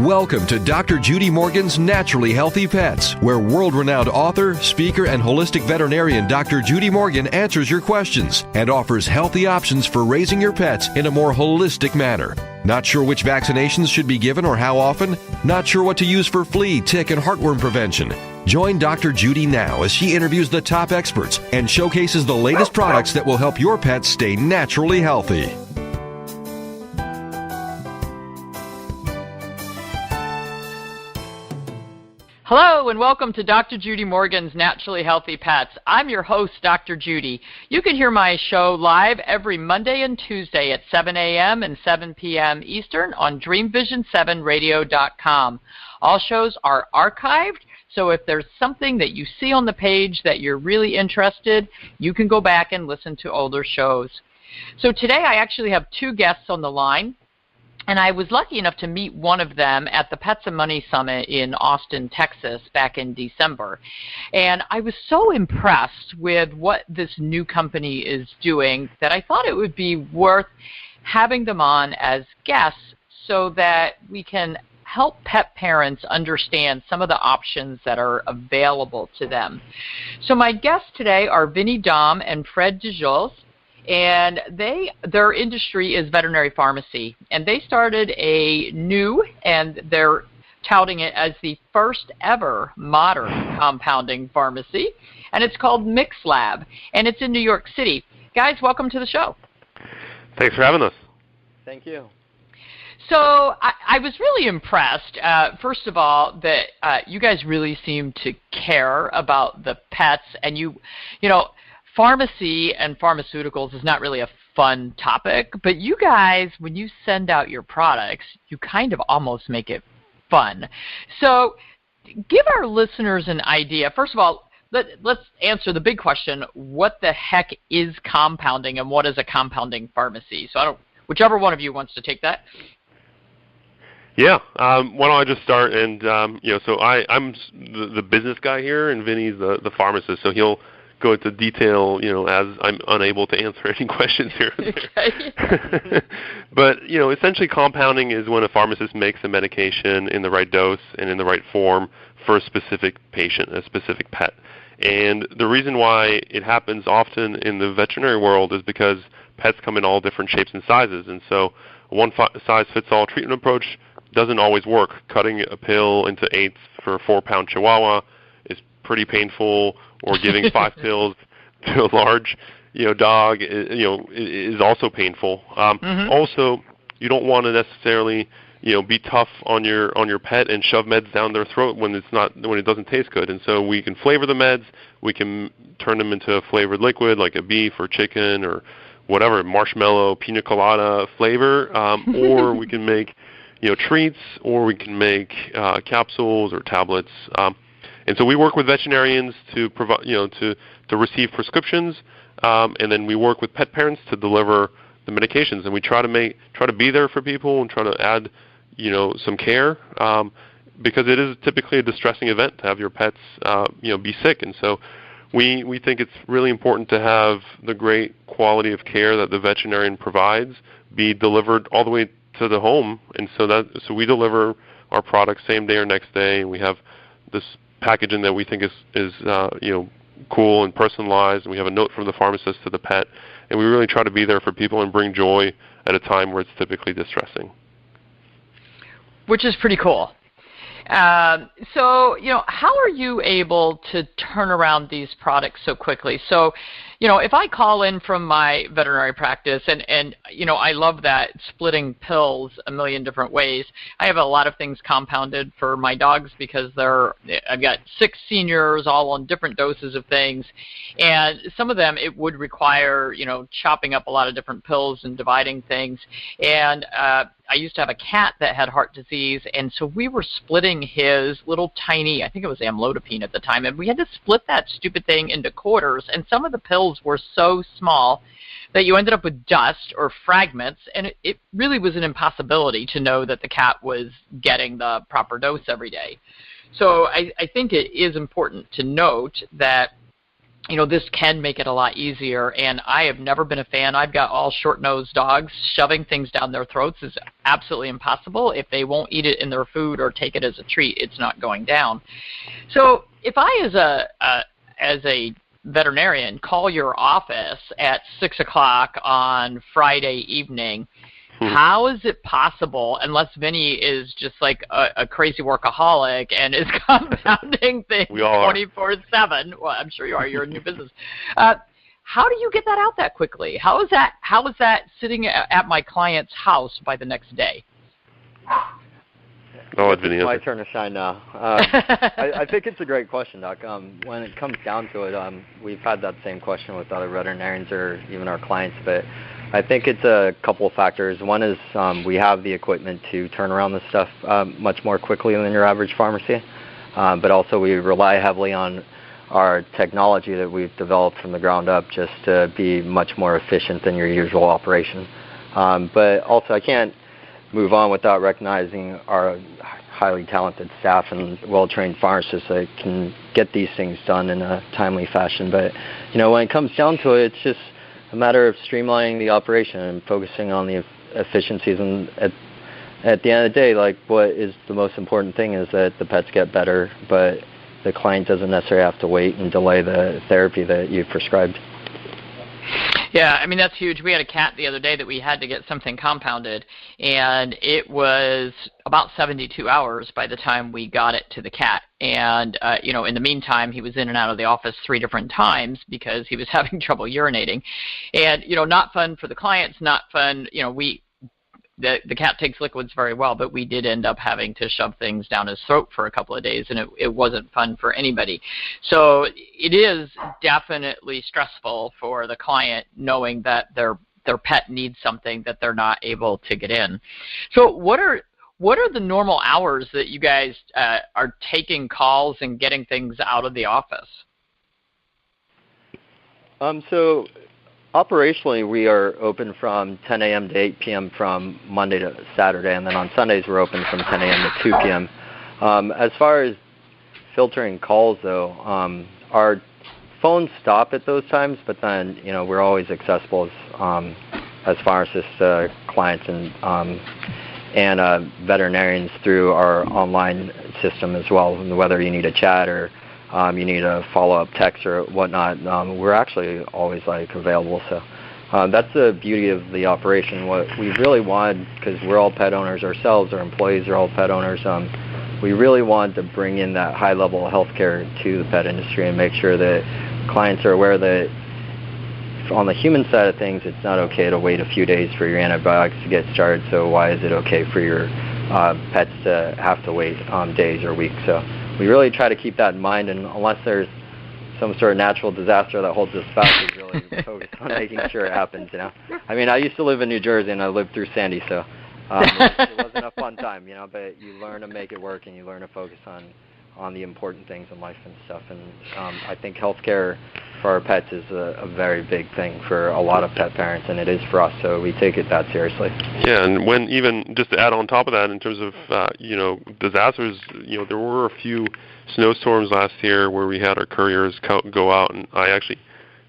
Welcome to Dr. Judy Morgan's Naturally Healthy Pets, where world-renowned author, speaker, and holistic veterinarian Dr. Judy Morgan answers your questions and offers healthy options for raising your pets in a more holistic manner. Not sure which vaccinations should be given or how often? Not sure what to use for flea, tick, and heartworm prevention? Join Dr. Judy now as she interviews the top experts and showcases the latest products that will help your pets stay naturally healthy. Hello and welcome to Dr. Judy Morgan's Naturally Healthy Pets. I'm your host, Dr. Judy. You can hear my show live every Monday and Tuesday at 7 a.m. and 7 p.m. Eastern on DreamVision7Radio.com. All shows are archived, so if there's something that you see on the page that you're really interested, you can go back and listen to older shows. So today I actually have two guests on the line. And I was lucky enough to meet one of them at the Pets and Money Summit in Austin, Texas, back in December. And I was so impressed with what this new company is doing that I thought it would be worth having them on as guests so that we can help pet parents understand some of the options that are available to them. So my guests today are Vinnie Dam and Fred Dijols. And their industry is veterinary pharmacy. And they started a new, and they're touting it as the first ever modern compounding pharmacy. And it's called Mixlab. And it's in New York City. Guys, welcome to the show. Thanks for having us. Thank you. So I was really impressed, first of all, that you guys really seem to care about the pets. And you know, pharmacy and pharmaceuticals is not really a fun topic, but you guys, when you send out your products, you kind of almost make it fun. So give our listeners an idea. First of all, let's answer the big question, what the heck is compounding and what is a compounding pharmacy? So whichever one of you wants to take that. Yeah, why don't I just start? And, so I'm the business guy here, and Vinny's the pharmacist, so he'll go into detail, as I'm unable to answer any questions here and there. But, essentially compounding is when a pharmacist makes a medication in the right dose and in the right form for a specific patient, a specific pet. And the reason why it happens often in the veterinary world is because pets come in all different shapes and sizes. And so a one-size-fits-all treatment approach doesn't always work. Cutting a pill into eighths for a 4-pound Chihuahua is pretty painful, or giving 5 pills to a large, dog, is also painful. Also, you don't want to necessarily, be tough on your pet and shove meds down their throat when it doesn't taste good. And so we can flavor the meds. We can turn them into a flavored liquid like a beef or chicken or whatever, marshmallow, pina colada flavor, or we can make, treats, or we can make capsules or tablets. And so we work with veterinarians to provide, to receive prescriptions, and then we work with pet parents to deliver the medications. And we try to be there for people and try to add, some care, because it is typically a distressing event to have your pets, be sick. And so we think it's really important to have the great quality of care that the veterinarian provides be delivered all the way to the home. And so we deliver our products same day or next day, and we have this packaging that we think is cool and personalized, and we have a note from the pharmacist to the pet, and we really try to be there for people and bring joy at a time where it's typically distressing. Which is pretty cool. So, how are you able to turn around these products so quickly? So, if I call in from my veterinary practice, and I love that splitting pills a million different ways. I have a lot of things compounded for my dogs because I've got 6 seniors all on different doses of things, and some of them it would require, chopping up a lot of different pills and dividing things. And I used to have a cat that had heart disease, and so we were splitting his little tiny, I think it was amlodipine at the time, and we had to split that stupid thing into quarters, and some of the pills were so small that you ended up with dust or fragments, and it really was an impossibility to know that the cat was getting the proper dose every day. So I think it is important to note that this can make it a lot easier, and I have never been a fan. I've got all short-nosed dogs. Shoving things down their throats is absolutely impossible. If they won't eat it in their food or take it as a treat, it's not going down. So if I, as a veterinarian, call your office at 6 o'clock on Friday evening, how is it possible, unless Vinnie is just like a crazy workaholic and is compounding things 24/7? Well, I'm sure you are. You're in new business. How do you get that out that quickly? How is that sitting at my client's house by the next day? It's my turn to shine now. I think it's a great question, Doc. When it comes down to it, we've had that same question with other veterinarians or even our clients, but I think it's a couple of factors. One is we have the equipment to turn around this stuff much more quickly than your average pharmacy, but also we rely heavily on our technology that we've developed from the ground up just to be much more efficient than your usual operation. But also I can't move on without recognizing our highly talented staff and well-trained pharmacists that can get these things done in a timely fashion. But when it comes down to it, it's just a matter of streamlining the operation and focusing on the efficiencies. And at the end of the day, like, what is the most important thing is that the pets get better, but the client doesn't necessarily have to wait and delay the therapy that you've prescribed. Yeah, I mean, that's huge. We had a cat the other day that we had to get something compounded, and it was about 72 hours by the time we got it to the cat. And, in the meantime, he was in and out of the office 3 different times because he was having trouble urinating. And, not fun for the clients, not fun. The cat takes liquids very well, but we did end up having to shove things down his throat for a couple of days, and it wasn't fun for anybody. So it is definitely stressful for the client knowing that their pet needs something that they're not able to get in. So what are the normal hours that you guys are taking calls and getting things out of the office? So operationally, we are open from 10 a.m. to 8 p.m. from Monday to Saturday, and then on Sundays we're open from 10 a.m. to 2 p.m. As far as filtering calls, though, our phones stop at those times, but then we're always accessible as pharmacists to clients and veterinarians through our online system as well. Whether you need a chat or you need a follow-up text or whatnot, we're actually always available. So that's the beauty of the operation. What we really want, because we're all pet owners ourselves, our employees are all pet owners, we really want to bring in that high level of healthcare to the pet industry and make sure that clients are aware that on the human side of things, it's not okay to wait a few days for your antibiotics to get started. So why is it okay for your pets to have to wait days or weeks? So we really try to keep that in mind, and unless there's some sort of natural disaster that holds us back, we really focus on making sure it happens. I mean, I used to live in New Jersey, and I lived through Sandy, so it wasn't a fun time, but you learn to make it work, and you learn to focus on the important things in life and stuff. And I think healthcare for our pets is a very big thing for a lot of pet parents, and it is for us, so we take it that seriously. Yeah, and when even just to add on top of that, in terms of disasters, there were a few snowstorms last year where we had our couriers go out, and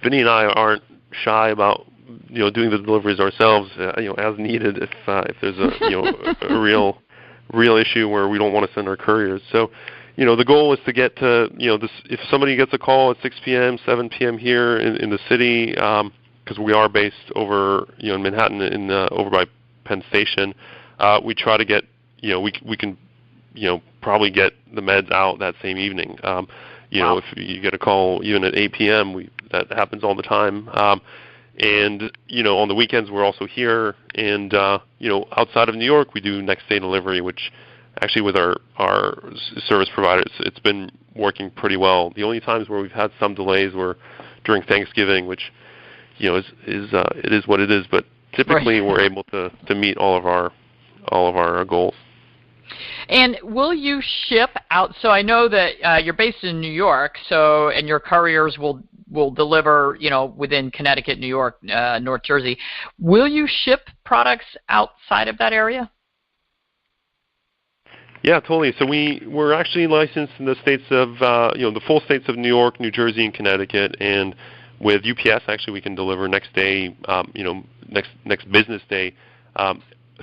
Vinnie and I aren't shy about doing the deliveries ourselves, as needed if there's a real issue where we don't want to send our couriers. So the goal is to get to, if somebody gets a call at 6 p.m., 7 p.m. here in the city, because we are based over, in Manhattan, over by Penn Station, we try to get, we can, probably get the meds out that same evening. Wow. If you get a call even at 8 p.m., that happens all the time. And, on the weekends, we're also here. And, outside of New York, we do next day delivery, which actually with our service providers, it's been working pretty well. The only times where we've had some delays were during Thanksgiving, which, it is what it is. But typically we're able to meet all of our goals. And will you ship out? So I know that you're based in New York, and your couriers will deliver, within Connecticut, New York, North Jersey. Will you ship products outside of that area? Yeah, totally. So we're actually licensed in the states of the full states of New York, New Jersey, and Connecticut, and with UPS actually we can deliver next day, next business day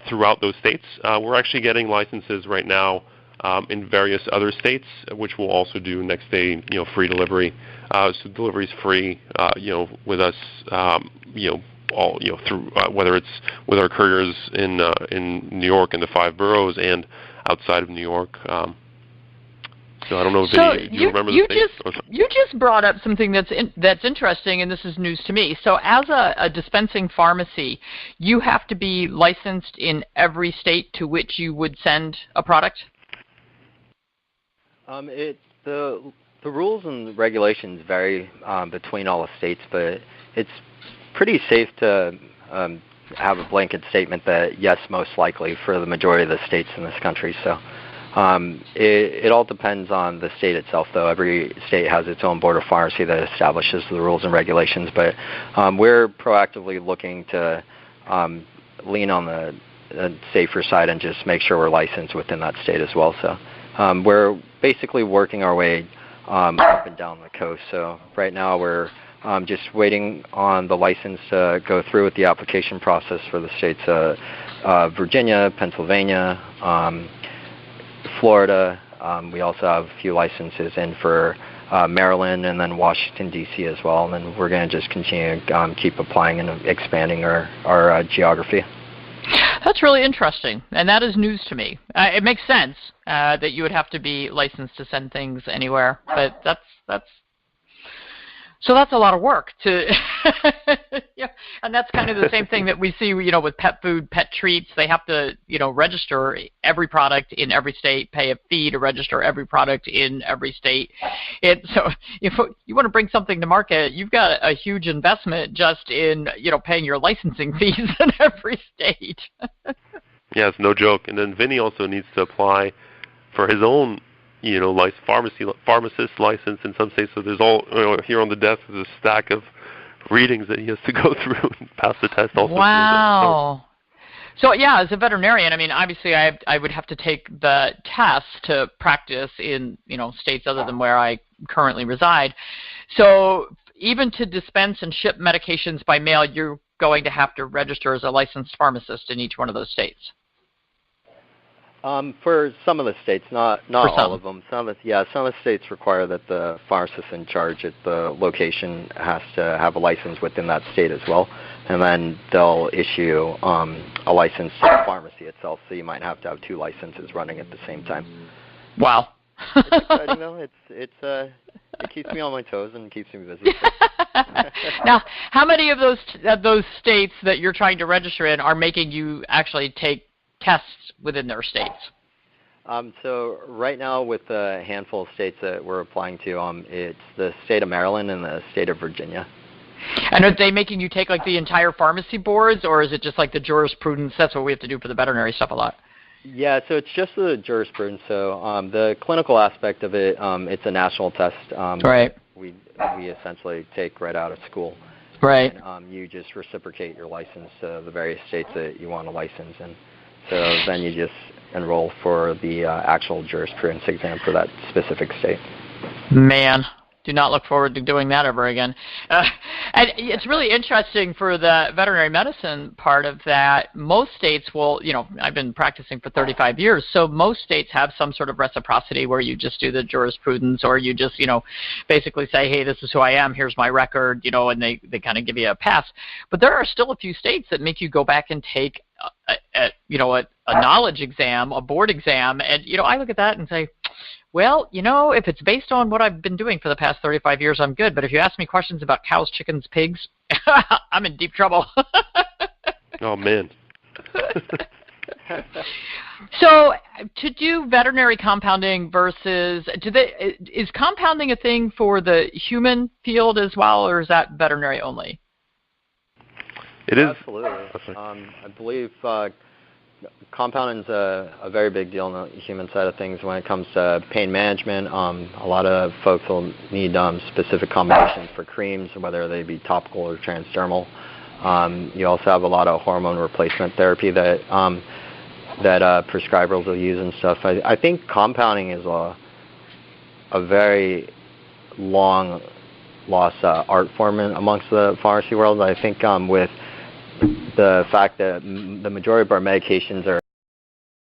throughout those states. We're actually getting licenses right now in various other states, which will also do next day free delivery. So delivery is free, with us, all through whether it's with our couriers in New York and the 5 boroughs and outside of New York. So I don't know if you remember the state. You just brought up something that's interesting, and this is news to me. So as a dispensing pharmacy, you have to be licensed in every state to which you would send a product? The rules and regulations vary between all the states, but it's pretty safe to have a blanket statement that yes, most likely for the majority of the states in this country. So it all depends on the state itself, though. Every state has its own board of pharmacy that establishes the rules and regulations, but we're proactively looking to lean on the safer side and just make sure we're licensed within that state as well. So we're basically working our way up and down the coast. So right now we're just waiting on the license to go through with the application process for the states of Virginia, Pennsylvania, Florida. We also have a few licenses in for Maryland and then Washington, D.C. as well. And then we're going to just continue to keep applying and expanding our geography. That's really interesting, and that is news to me. It makes sense that you would have to be licensed to send things anywhere, but that's a lot of work to, yeah. And that's kind of the same thing that we see, with pet food, pet treats. They have to, register every product in every state, pay a fee to register every product in every state. So if you want to bring something to market, you've got a huge investment just in, paying your licensing fees in every state. Yeah, it's no joke. And then Vinnie also needs to apply for his own pharmacist license in some states. So there's here on the desk is a stack of readings that he has to go through and pass the test also. Wow. So yeah, as a veterinarian, I mean, obviously I would have to take the test to practice in, states other than where I currently reside. So even to dispense and ship medications by mail, you're going to have to register as a licensed pharmacist in each one of those states. For some of the states, not all of them. Some of the states require that the pharmacist in charge at the location has to have a license within that state as well, and then they'll issue a license to the pharmacy itself. So you might have to have 2 licenses running at the same time. Wow. It's exciting though. It keeps me on my toes and keeps me busy. Now, how many of those states that you're trying to register in are making you actually take tests within their states? So right now with a handful of states that we're applying to, it's the state of Maryland and the state of Virginia. And are they making you take like the entire pharmacy boards, or is it just like the jurisprudence? That's what we have to do for the veterinary stuff a lot. Yeah, so it's just the jurisprudence. So the clinical aspect of it, it's a national test. Right. We essentially take right out of school. Right. And, you just reciprocate your license to the various states that you want to license in. So then you just enroll for the actual jurisprudence exam for that specific state. Man, do not look forward to doing that ever again. And it's really interesting for the veterinary medicine part of that. Most states will, I've been practicing for 35 years, so most states have some sort of reciprocity where you just do the jurisprudence, or you just, basically say, hey, this is who I am, here's my record, and they kind of give you a pass. But there are still a few states that make you go back and take a knowledge exam, a board exam, and I look at that and say, well, if it's based on what I've been doing for the past 35 years, I'm good. But if you ask me questions about cows, chickens, pigs, I'm in deep trouble. Oh man. So, to do veterinary compounding versus is compounding a thing for the human field as well, or is that veterinary only? It is. Absolutely. I believe compounding is a very big deal on the human side of things when it comes to pain management. A lot of folks will need specific combinations for creams, whether they be topical or transdermal. You also have a lot of hormone replacement therapy that that prescribers will use and stuff. I think compounding is a very long lost art form amongst the pharmacy world. I think with the fact that the majority of our medications are